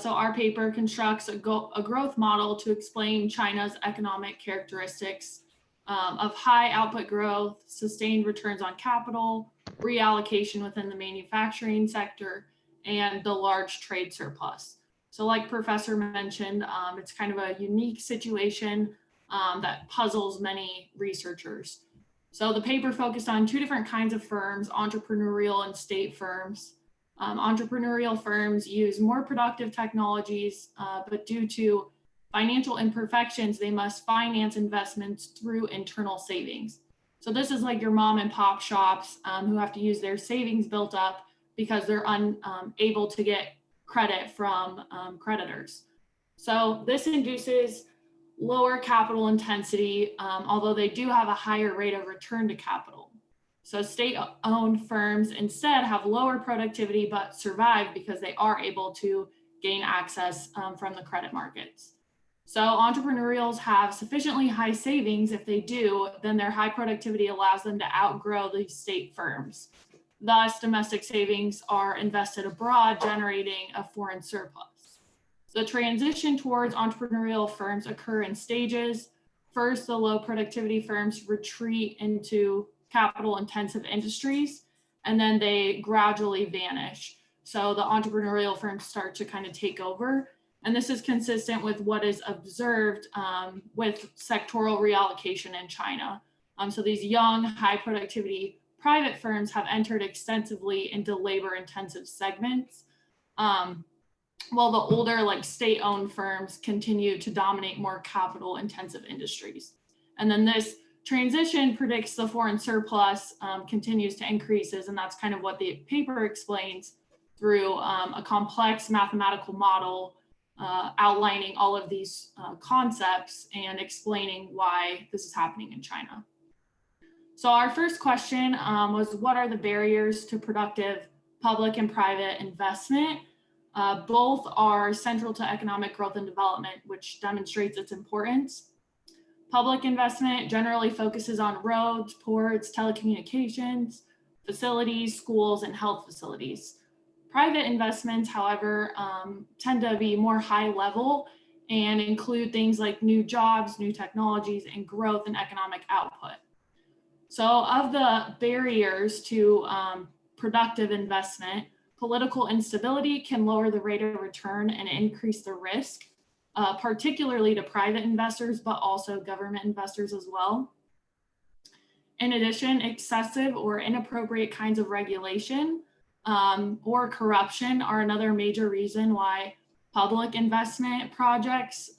So our paper constructs a growth model to explain China's economic characteristics of high output growth, sustained returns on capital, reallocation within the manufacturing sector, and the large trade surplus. So like Professor mentioned, it's kind of a unique situation that puzzles many researchers. So the paper focused on two different kinds of firms, entrepreneurial and state firms. Entrepreneurial firms use more productive technologies, but due to financial imperfections, they must finance investments through internal savings. So this is like your mom and pop shops who have to use their savings built up because they're unable to get credit from creditors. So this induces lower capital intensity, although they do have a higher rate of return to capital. So state-owned firms instead have lower productivity but survive because they are able to gain access from the credit markets. So entrepreneurials have sufficiently high savings. If they do, then their high productivity allows them to outgrow these state firms. Thus, domestic savings are invested abroad, generating a foreign surplus. The transition towards entrepreneurial firms occur in stages. First, the low productivity firms retreat into capital intensive industries, and then they gradually vanish. So the entrepreneurial firms start to kind of take over. And this is consistent with what is observed with sectoral reallocation in China. So these young, high productivity private firms have entered extensively into labor intensive segments, while the older, like state-owned firms continue to dominate more capital intensive industries. And then this transition predicts the foreign surplus continues to increases, and that's kind of what the paper explains through a complex mathematical model outlining all of these concepts and explaining why this is happening in China. So our first question was, what are the barriers to productive public and private investment? Both are central to economic growth and development, which demonstrates its importance. Public investment generally focuses on roads, ports, telecommunications, facilities, schools, and health facilities. Private investments, however, tend to be more high level and include things like new jobs, new technologies, and growth in economic output. So of the barriers to productive investment, political instability can lower the rate of return and increase the risk, particularly to private investors, but also government investors as well. In addition, excessive or inappropriate kinds of regulation or corruption are another major reason why public investment projects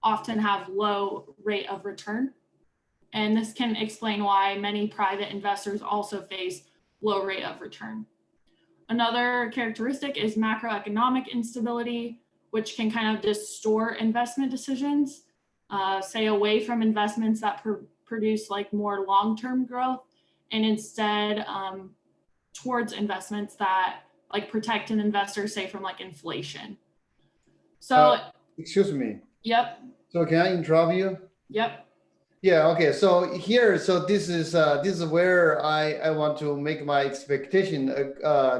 often have low rate of return. And this can explain why many private investors also face low rate of return. Another characteristic is macroeconomic instability, which can kind of distort investment decisions, say away from investments that produce like more long-term growth, and instead towards investments that like protect an investor, say from like inflation. So excuse me. Yep. So can I interrupt you? Yep. Yeah, okay. So here, so this is where I want to make my expectation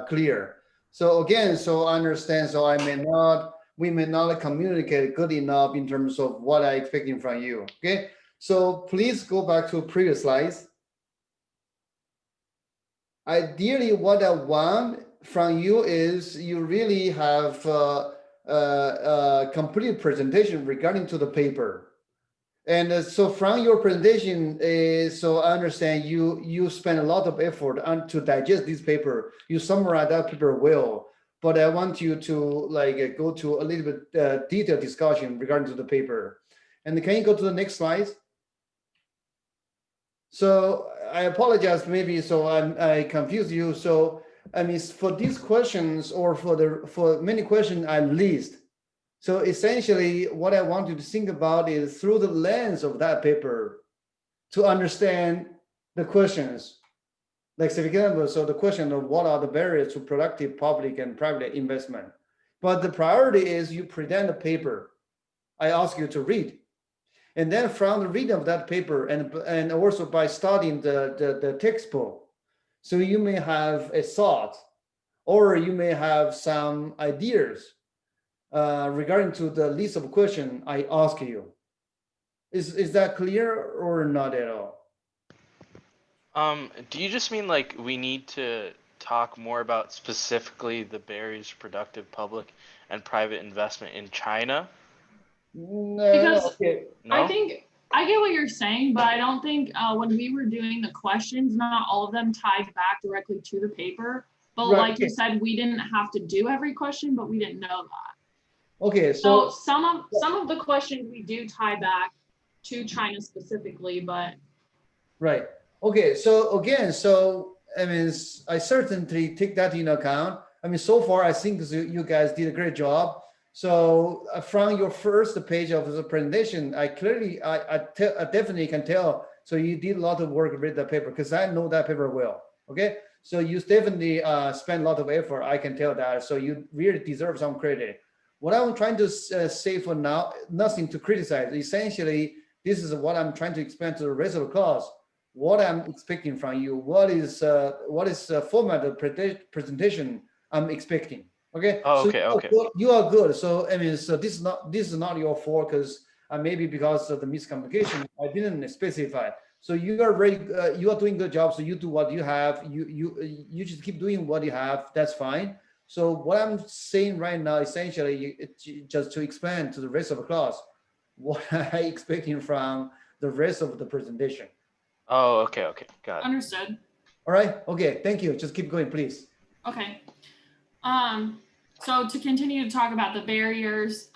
clear. So again, so I understand, so we may not communicate good enough in terms of what I'm expecting from you. Okay. So please go back to previous slides. Ideally, what I want from you is you really have a complete presentation regarding to the paper. And so from your presentation, so I understand you spend a lot of effort to digest this paper. You summarize that paper well, but I want you to like go to a little bit detailed discussion regarding to the paper. And can you go to the next slide? So I apologize, maybe so I confuse you. So I mean, for these questions or for many questions at least. So essentially, what I want you to think about is through the lens of that paper to understand the questions. Like, for example, so the question of what are the barriers to productive public and private investment. But the priority is you present the paper. I ask you to read. And then from the reading of that paper and also by studying the textbook, so you may have a thought or you may have some ideas regarding to the list of questions I ask you. Is that clear or not at all? Do you just mean like we need to talk more about specifically the barriers to productive public and private investment in China? No, no, Because okay. I No? think I get what you're saying, but I don't think when we were doing the questions, not all of them tied back directly to the paper. But Right, like you okay. said, we didn't have to do every question, but we didn't know that. Okay, So so some of the questions we do tie back to China specifically, but right. Okay, so again, so I mean, I certainly take that into account. I mean, so far, I think you guys did a great job. So from your first page of the presentation, I clearly, I definitely can tell. So you did a lot of work with the paper because I know that paper well. Okay, so you definitely spend a lot of effort. I can tell that. So you really deserve some credit. What I'm trying to say for now, nothing to criticize. Essentially, this is what I'm trying to explain to the rest of the class. What I'm expecting from you, what is format of presentation I'm expecting. Okay, Oh, so okay, okay. you are good. So I mean, so this is not your fault because maybe because of the miscommunication, I didn't specify. So you are very you are doing good job. So you do what you have. You just keep doing what you have. That's fine. So what I'm saying right now, essentially, it's just to explain to the rest of the class what I expecting from the rest of the presentation. Oh, okay, okay. Got it. understood. All right. Okay. Thank you. Just keep going, please. Okay. So to continue to talk about the barriers,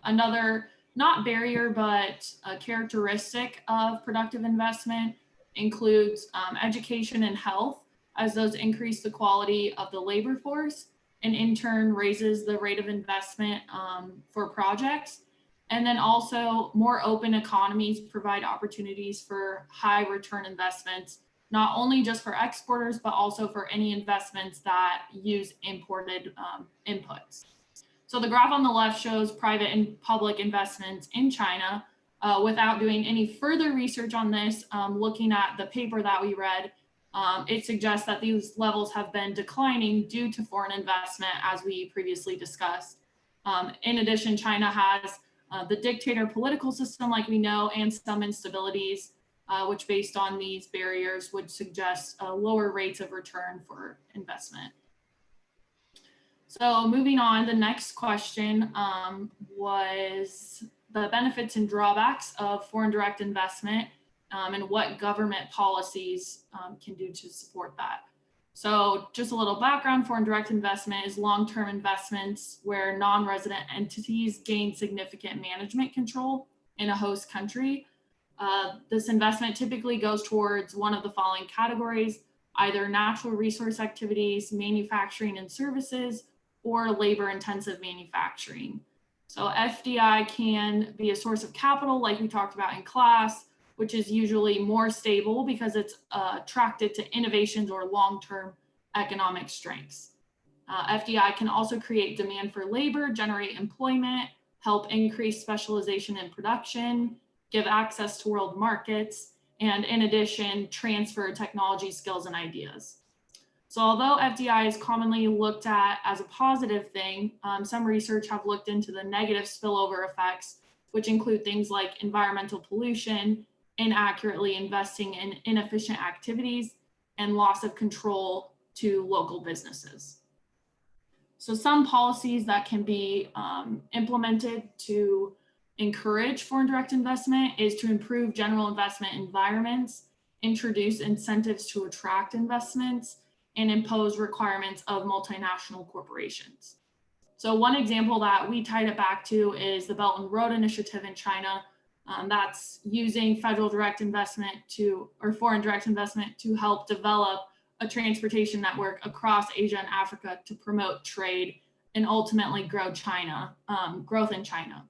another not barrier, but a characteristic of productive investment includes education and health, as those increase the quality of the labor force and in turn raises the rate of investment for projects. And then also more open economies provide opportunities for high return investments not only just for exporters, but also for any investments that use imported inputs. So the graph on the left shows private and public investments in China. Without doing any further research on this, looking at the paper that we read, it suggests that these levels have been declining due to foreign investment, as we previously discussed. In addition, China has the dictator political system, like we know, and some instabilities which based on these barriers would suggest lower rates of return for investment. So moving on, the next question was the benefits and drawbacks of foreign direct investment and what government policies can do to support that. So just a little background, foreign direct investment is long-term investments where non-resident entities gain significant management control in a host country. This investment typically goes towards one of the following categories, either natural resource activities, manufacturing and services, or labor-intensive manufacturing. So FDI can be a source of capital, like we talked about in class, which is usually more stable because it's attracted to innovations or long-term economic strengths. FDI can also create demand for labor, generate employment, help increase specialization in production, give access to world markets, and in addition, transfer technology skills and ideas. So although FDI is commonly looked at as a positive thing, some research have looked into the negative spillover effects, which include things like environmental pollution, inaccurately investing in inefficient activities, and loss of control to local businesses. So some policies that can be implemented to encourage foreign direct investment is to improve general investment environments, introduce incentives to attract investments, and impose requirements of multinational corporations. So one example that we tied it back to is the Belt and Road Initiative in China. That's using federal direct investment or foreign direct investment to help develop a transportation network across Asia and Africa to promote trade and ultimately grow growth in China.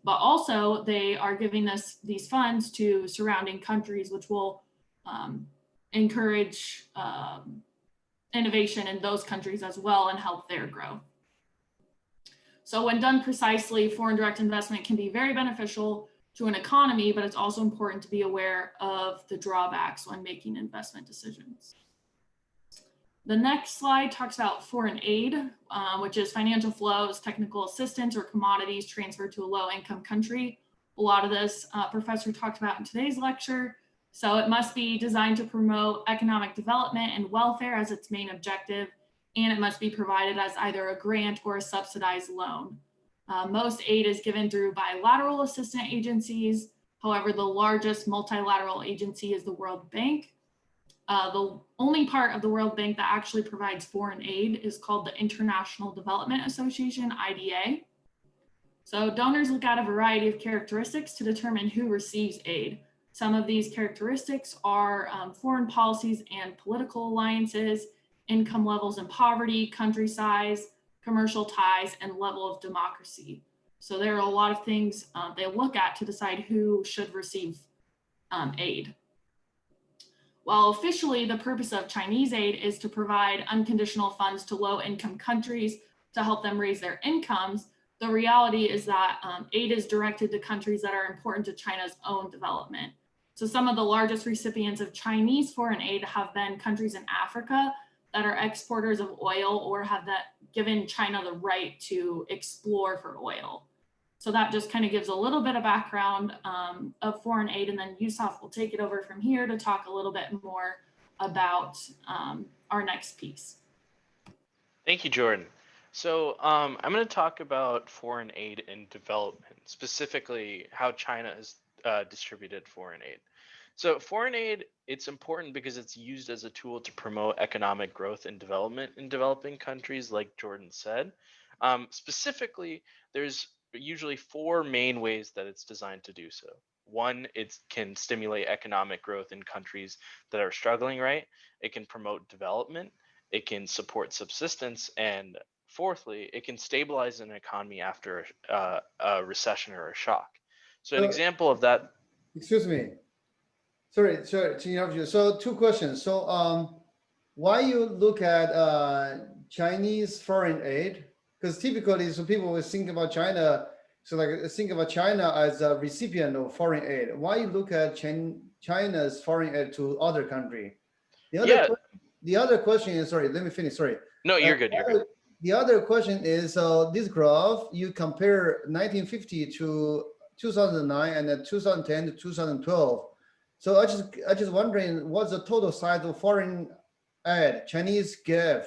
But also they are giving these funds to surrounding countries, which will encourage innovation in those countries as well and help their growth. So when done precisely, foreign direct investment can be very beneficial to an economy, but it's also important to be aware of the drawbacks when making investment decisions. The next slide talks about foreign aid, which is financial flows, technical assistance, or commodities transferred to a low-income country. A lot of this professor talked about in today's lecture. So it must be designed to promote economic development and welfare as its main objective, and it must be provided as either a grant or a subsidized loan. Most aid is given through bilateral assistance agencies. However, the largest multilateral agency is the World Bank. The only part of the World Bank that actually provides foreign aid is called the International Development Association, IDA. So donors look at a variety of characteristics to determine who receives aid. Some of these characteristics are foreign policies and political alliances, income levels and poverty, country size, commercial ties, and level of democracy. So there are a lot of things they look at to decide who should receive aid. While officially the purpose of Chinese aid is to provide unconditional funds to low-income countries to help them raise their incomes, the reality is that aid is directed to countries that are important to China's own development. So some of the largest recipients of Chinese foreign aid have been countries in Africa that are exporters of oil or have given China the right to explore for oil. So that just kind of gives a little bit of background of foreign aid, and then Yusuf will take it over from here to talk a little bit more about our next piece. Thank you, Jordan. So I'm going to talk about foreign aid and development, specifically how China has distributed foreign aid. So foreign aid, it's important because it's used as a tool to promote economic growth and development in developing countries, like Jordan said. Specifically, there's usually four main ways that it's designed to do so. One, it can stimulate economic growth in countries that are struggling, right? It can promote development, it can support subsistence, and fourthly, it can stabilize an economy after a recession or a shock. So an example of that. Excuse me. Sorry to interrupt you. So two questions. So why you look at Chinese foreign aid? Because typically, so people will think about China, so like think about China as a recipient of foreign aid. Why you look at China's foreign aid to other country? The other question is, sorry, let me finish. Sorry. No, you're good. You're good. The other question is, this graph, you compare 1950 to 2009 and then 2010 to 2012. So I just wondering, what's the total size of foreign aid Chinese gave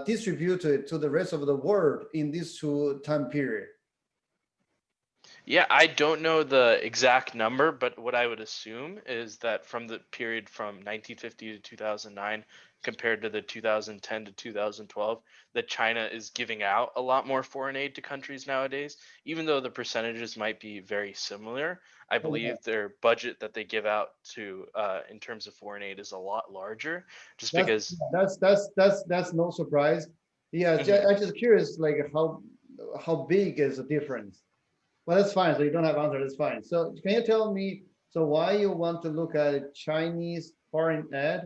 distributed to the rest of the world in this two time period? Yeah, I don't know the exact number, but what I would assume is that from the period from 1950 to 2009 compared to the 2010 to 2012, that China is giving out a lot more foreign aid to countries nowadays. Even though the percentages might be very similar, I believe their budget that they give out to in terms of foreign aid is a lot larger, just because. That's no surprise. Yeah, I'm just curious, like how big is the difference? Well, that's fine. So you don't have answer. That's fine. So can you tell me, so why you want to look at Chinese foreign aid?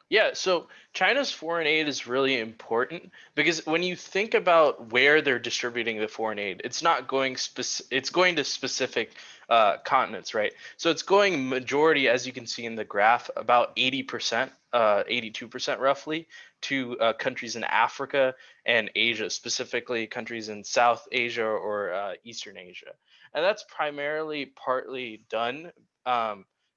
Yeah, so China's foreign aid is really important because when you think about where they're distributing the foreign aid, it's not going it's going to specific continents, right? So it's going majority, as you can see in the graph, about 80%, 82% roughly, to countries in Africa and Asia, specifically countries in South Asia or Eastern Asia. And that's primarily partly done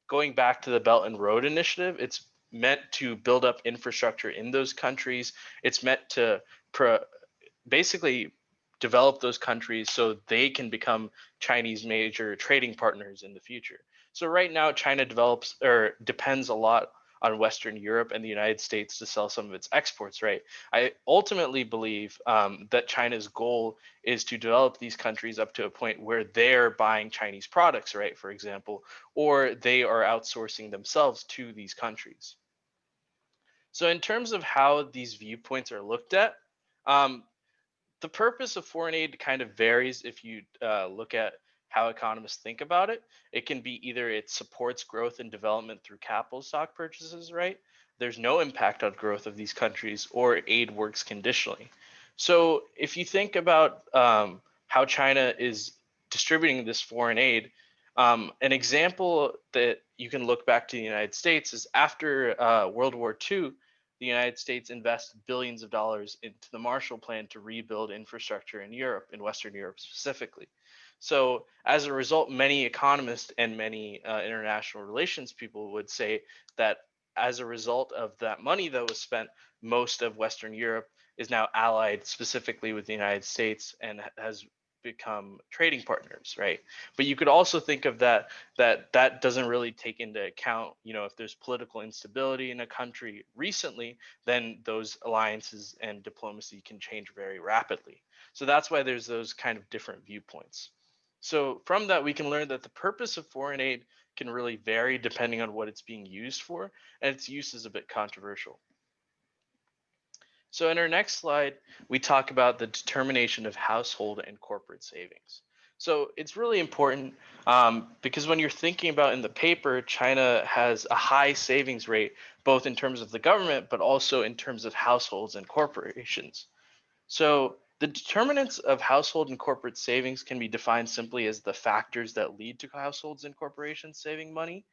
going back to the Belt and Road Initiative. It's meant to build up infrastructure in those countries. It's meant to basically develop those countries so they can become Chinese major trading partners in the future. So right now, China develops or depends a lot on Western Europe and the United States to sell some of its exports, right? I ultimately believe that China's goal is to develop these countries up to a point where they're buying Chinese products, right, for example, or they are outsourcing themselves to these countries. So in terms of how these viewpoints are looked at, the purpose of foreign aid kind of varies if you look at how economists think about it. It can be either it supports growth and development through capital stock purchases, right? There's no impact on growth of these countries, or aid works conditionally. So if you think about how China is distributing this foreign aid, an example that you can look back to the United States is after World War II, the United States invested billions of dollars into the Marshall Plan to rebuild infrastructure in Europe, in Western Europe specifically. So as a result, many economists and many international relations people would say that as a result of that money that was spent, most of Western Europe is now allied specifically with the United States and has become trading partners, right? But you could also think of that doesn't really take into account, if there's political instability in a country recently, then those alliances and diplomacy can change very rapidly. So that's why there's those kind of different viewpoints. So from that, we can learn that the purpose of foreign aid can really vary depending on what it's being used for, and its use is a bit controversial. So in our next slide, we talk about the determination of household and corporate savings. So it's really important because when you're thinking about in the paper, China has a high savings rate, both in terms of the government, but also in terms of households and corporations. So the determinants of household and corporate savings can be defined simply as the factors that lead to households and corporations saving money.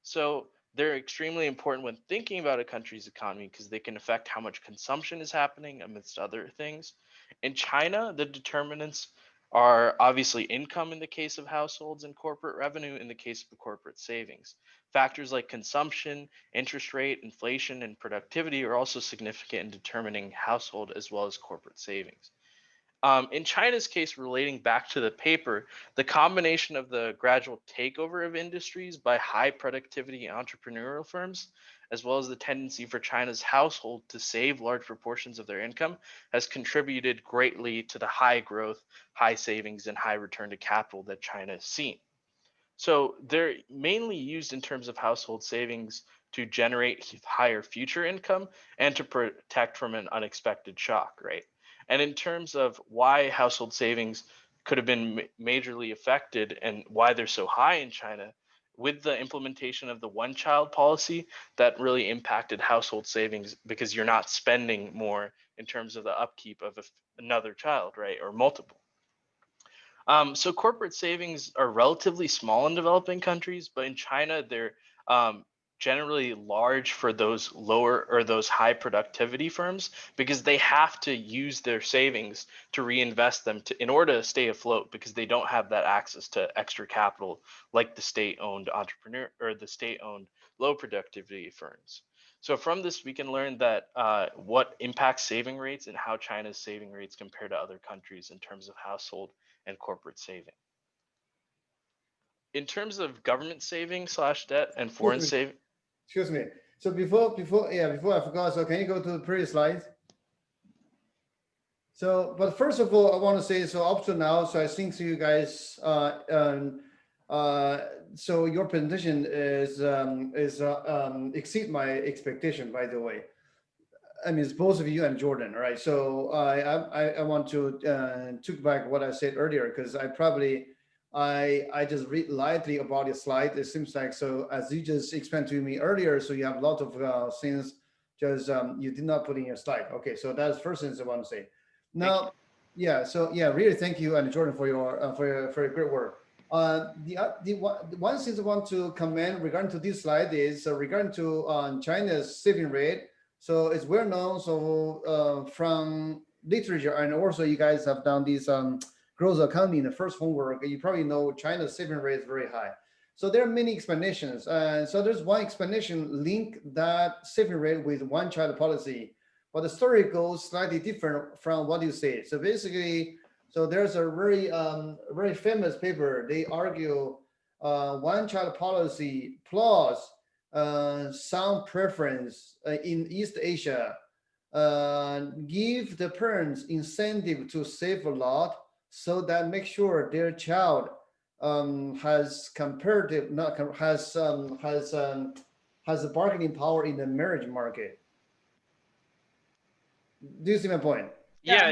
So they're extremely important when thinking about a country's economy because they can affect how much consumption is happening amidst other things. In China, the determinants are obviously income in the case of households and corporate revenue in the case of the corporate savings. Factors like consumption, interest rate, inflation, and productivity are also significant in determining household as well as corporate savings. In China's case, relating back to the paper, the combination of the gradual takeover of industries by high productivity entrepreneurial firms, as well as the tendency for China's household to save large proportions of their income, has contributed greatly to the high growth, high savings, and high return to capital that China has seen. So they're mainly used in terms of household savings to generate higher future income and to protect from an unexpected shock, right? And in terms of why household savings could have been majorly affected and why they're so high in China, with the implementation of the one child policy, that really impacted household savings because you're not spending more in terms of the upkeep of another child, right? Or multiple. So corporate savings are relatively small in developing countries, but in China, they're generally large for those lower or those high productivity firms because they have to use their savings to reinvest them in order to stay afloat because they don't have that access to extra capital like the state-owned entrepreneur or the state-owned low productivity firms. So from this, we can learn that what impacts saving rates and how China's saving rates compare to other countries in terms of household and corporate saving. In terms of government saving slash debt and foreign saving. Excuse me. So before I forgot, so can you go to the previous slide? So, but first of all, I want to say, so up to now, so I think you guys, so your presentation is exceed my expectation, by the way. I mean, it's both of you and Jordan, right? So I want to took back what I said earlier because I just read lightly about the slide. It seems like, so as you just explained to me earlier, so you have a lot of things just you did not put in your slide. Okay, so that's first thing I want to say. Now, yeah, so yeah, really thank you and Jordan for your great work. The one thing I want to comment regarding to this slide is regarding to China's saving rate. So it's well known. So from literature, and also you guys have done this growth accounting, the first homework. You probably know China's saving rate is very high. So there are many explanations. So there's one explanation link that saving rate with one child policy, but the story goes slightly different from what you say. So basically, so there's a very famous paper. They argue one child policy plus some preference in East Asia give the parents incentive to save a lot so that make sure their child has comparative not has a bargaining power in the marriage market. Do you see my point? Yeah.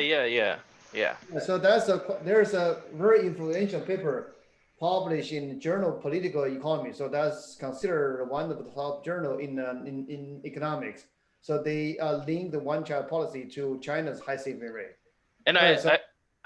So there's a very influential paper published in Journal of Political Economy. So that's considered one of the top journal in economics. So they link the one-child policy to China's high saving rate. And Right, so,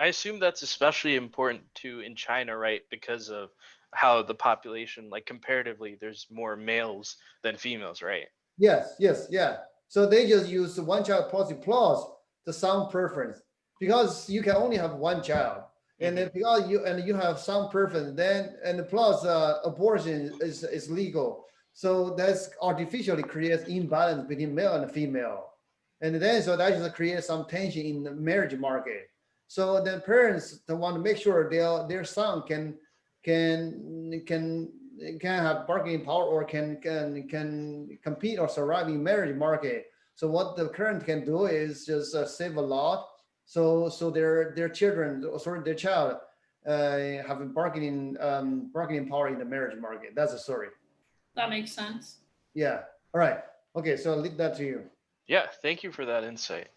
I assume that's especially important too in China, right? Because of how the population, like comparatively, there's more males than females, right? yes, yeah. So they just use the one child policy plus the some preference because you can only have one child. And then because you have some preference, then and plus abortion is legal. So that's artificially creates imbalance between male and female. And then so that just creates some tension in the marriage market. So the parents they want to make sure their son can can have bargaining power or can compete or survive in marriage market. So what the current can do is just save a lot. So their children, sorry, their child have bargaining power in the marriage market. That's a story. That makes sense. Yeah. All right. Okay. So I'll leave that to you. Yeah, thank you for that insight.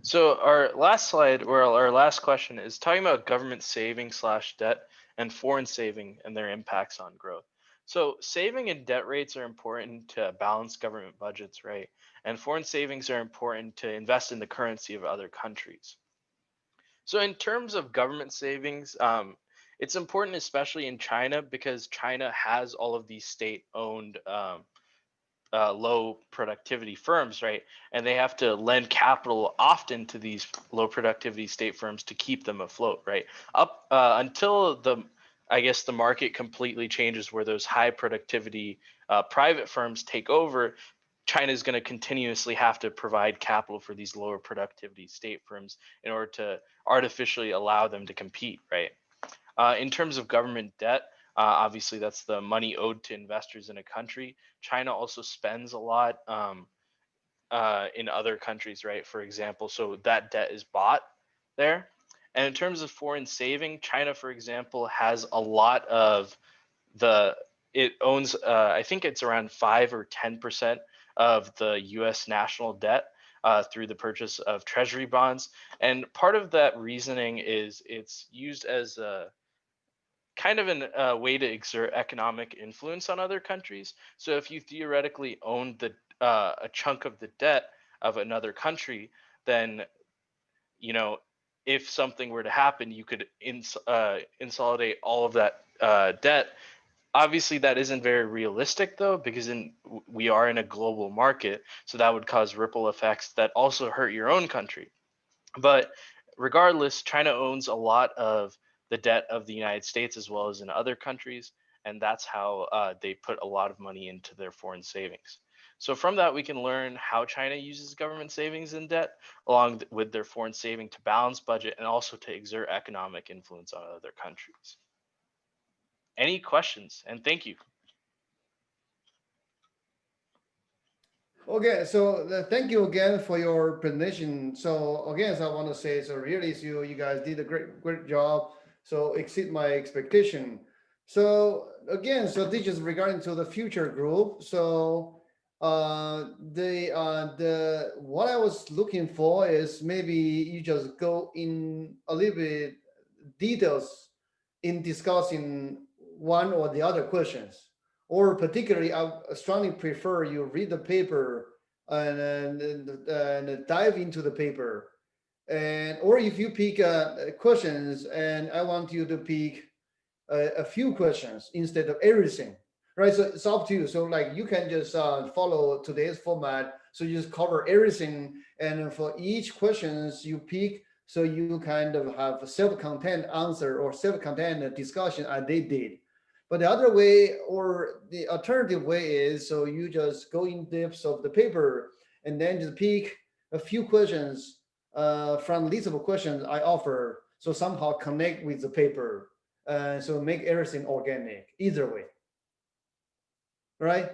So our last slide or our last question is talking about government saving / debt and foreign saving and their impacts on growth. So saving and debt rates are important to balance government budgets, right? And foreign savings are important to invest in the currency of other countries. So in terms of government savings, it's important, especially in China, because China has all of these state-owned low productivity firms, right? And they have to lend capital often to these low productivity state firms to keep them afloat, right? Up until I guess the market completely changes where those high productivity private firms take over, China is going to continuously have to provide capital for these lower productivity state firms in order to artificially allow them to compete, right? In terms of government debt, obviously that's the money owed to investors in a country. China also spends a lot in other countries, right? For example, so that debt is bought there. And in terms of foreign saving, China, for example, has a lot of it owns, I think it's around 5 or 10% of the US national debt through the purchase of treasury bonds. And part of that reasoning is it's used as a kind of a way to exert economic influence on other countries. So if you theoretically owned a chunk of the debt of another country, then you know if something were to happen, you could insolidate all of that debt. Obviously, that isn't very realistic though, because we are in a global market, so that would cause ripple effects that also hurt your own country. But regardless, China owns a lot of the debt of the United States as well as in other countries, and that's how they put a lot of money into their foreign savings. So from that, we can learn how China uses government savings and debt along with their foreign saving to balance budget and also to exert economic influence on other countries. Any questions? And thank you. Okay, so thank you again for your presentation. So again, so I want to say, so really, so you guys did a great job. So exceed my expectation. So again, so this is regarding to the future group. So the what I was looking for is maybe you just go in a little bit details in discussing one or the other questions, or particularly I strongly prefer you read the paper and dive into the paper, and or if you pick questions and I want you to pick a few questions instead of everything, right? So it's up to you. So like you can just follow today's format, so you just cover everything, and for each questions you pick, so you kind of have a self-contained answer or self-contained discussion as they did. But the other way or the alternative way is, so you just go in depth of the paper and then just pick a few questions from list of questions I offer, so somehow connect with the paper, so make everything organic. Either way, right?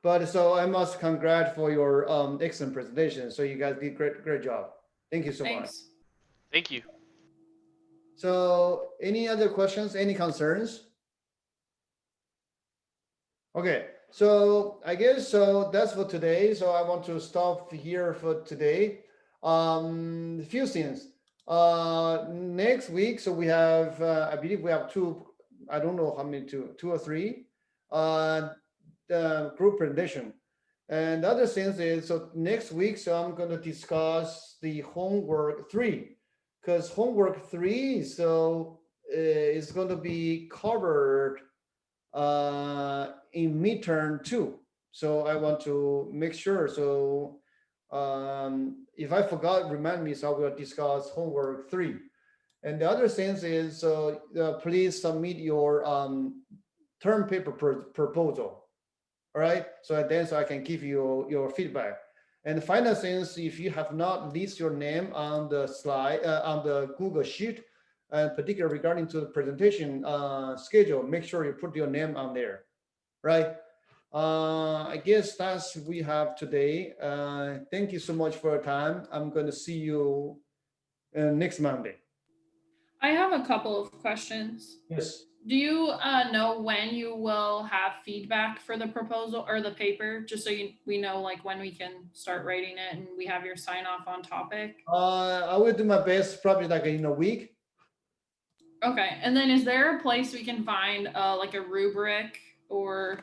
But so I must congratulate for your excellent presentation. So you guys did great job. Thank you so much. Thanks. Thank you. So any other questions, any concerns? Okay, so I guess so that's for today. So I want to stop here for today. A few things. Next week, so we have, I believe we have two, I don't know how many, two or three, the group presentation. And the other things is, so next week, so I'm going to discuss the homework 3, because homework 3, so is going to be covered in midterm 2. So I want to make sure. So if I forgot, remind me. So I will discuss homework 3. And the other thing is, please submit your term paper proposal. All right. So then, so I can give you your feedback. And the final thing is, if you have not list your name on the slide on the Google Sheet, and particularly regarding to the presentation schedule, make sure you put your name on there, right? I guess that's we have today. Thank you so much for your time. I'm going to see you next Monday. I have a couple of questions. Yes. Do you know when you will have feedback for the proposal or the paper, just so we know like when we can start writing it and we have your sign off on topic? I will do my best, probably like in a week. Okay, and then is there a place we can find like a rubric, or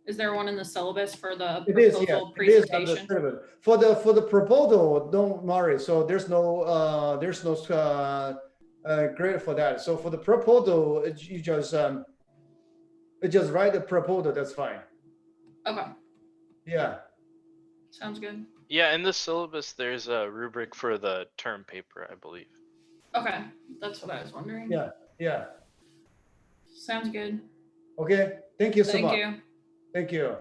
is there one in the syllabus for the It is, yeah, proposal it is on the presentation? syllabus. For the proposal, don't worry. So there's no grade for that. So for the proposal, you just write the proposal. That's fine. Okay, Yeah. sounds good. Yeah, in the syllabus, there's a rubric for the term paper, I believe. Okay, that's what I was wondering. Yeah. Yeah. Sounds good. Okay. Thank you so Thank much. you. Thank you.